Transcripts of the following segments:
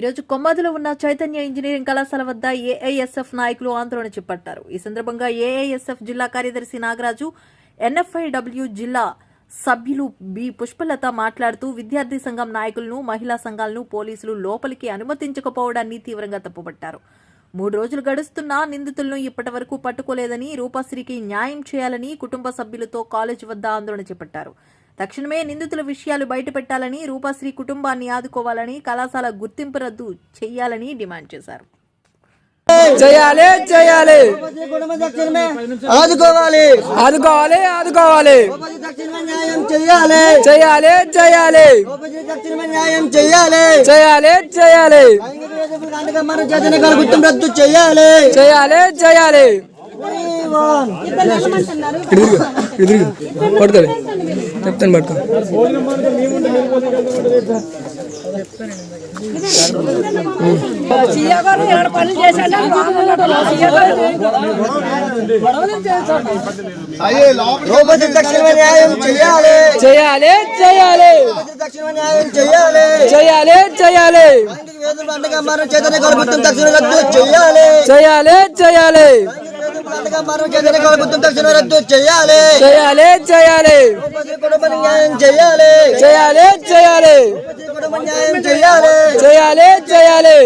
ఈరోజు కొమ్మదిలో ఉన్న చైతన్య ఇంజనీరింగ్ కళాశాల వద్ద ఏఐఎస్ఎఫ్ నాయకులు ఆందోళన చేపట్టారు. ఈ సందర్భంగా ఏఐఎస్ఎఫ్ జిల్లా కార్యదర్శి నాగరాజు, ఎన్ఎఫ్ఐడబ్ల్యూ జిల్లా సభ్యులు బి పుష్పలత మాట్లాడుతూ విద్యార్థి సంఘం నాయకులను, మహిళా సంఘాలను పోలీసులు లోపలికి అనుమతించకపోవడాన్ని తీవ్రంగా తప్పుపట్టారు. 3 రోజులు గడుస్తున్నా నిందితులను ఇప్పటి వరకు పట్టుకోలేదని, రూపశ్రీకి న్యాయం చేయాలని కుటుంబ సభ్యులతో కాలేజ్ వద్ద ఆందోళన చేపట్టారు. తక్షణమే నిందితుల విషయాలు బయటపెట్టాలని, రూపశ్రీ కుటుంబాన్ని ఆదుకోవాలని, కళాశాల గుర్తింపు రద్దు చేయాలని డిమాండ్ చేశారు. చేయాలి చేయాలి ఆదుకోవాలి ఆదుకోవాలి ఆదుకోవాలి చేయాలి చేయాలి చేయాలి చేయాలి చేయాలి చేయాలి గుర్తింపు రద్దు చేయాలి చేయాలి చేయాలి పడుతుంది చెప్తాను పడుతుంది చేయాలి చేయాలి చేయాలి చేయాలి చేయాలి చేయాలి రద్దు చేయాలి చేయాలి చేయాలి చేయాలి చేయాలి చేయాలి చేయాలి చేయాలి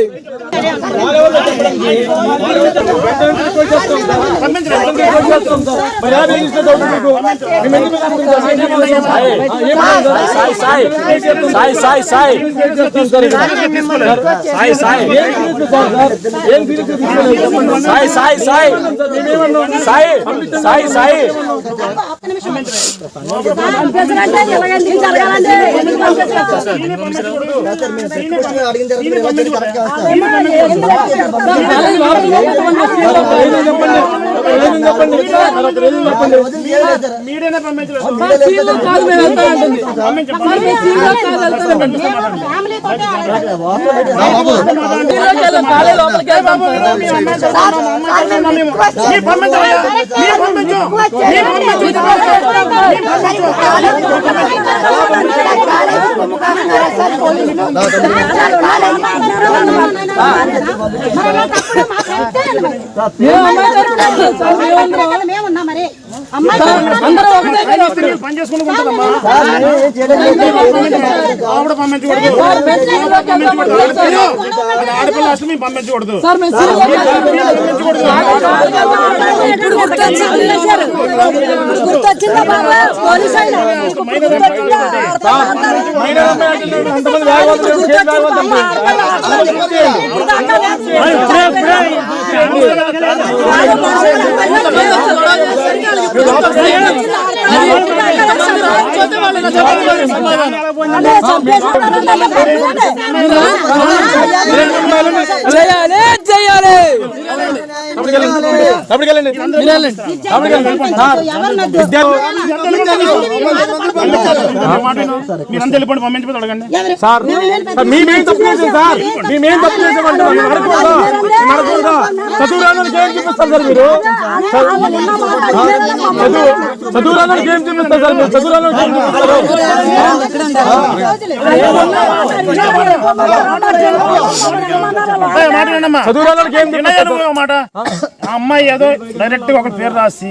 అమ్మాయి ఏదో డైరెక్ట్ ఒక పేరు రాసి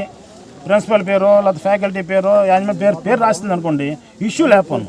ప్రిన్సిపల్ పేరు లేదా ఫ్యాకల్టీ పేరు యాజమాన్య పేరు రాసింది అనుకోండి, ఇష్యూ లేకపోను.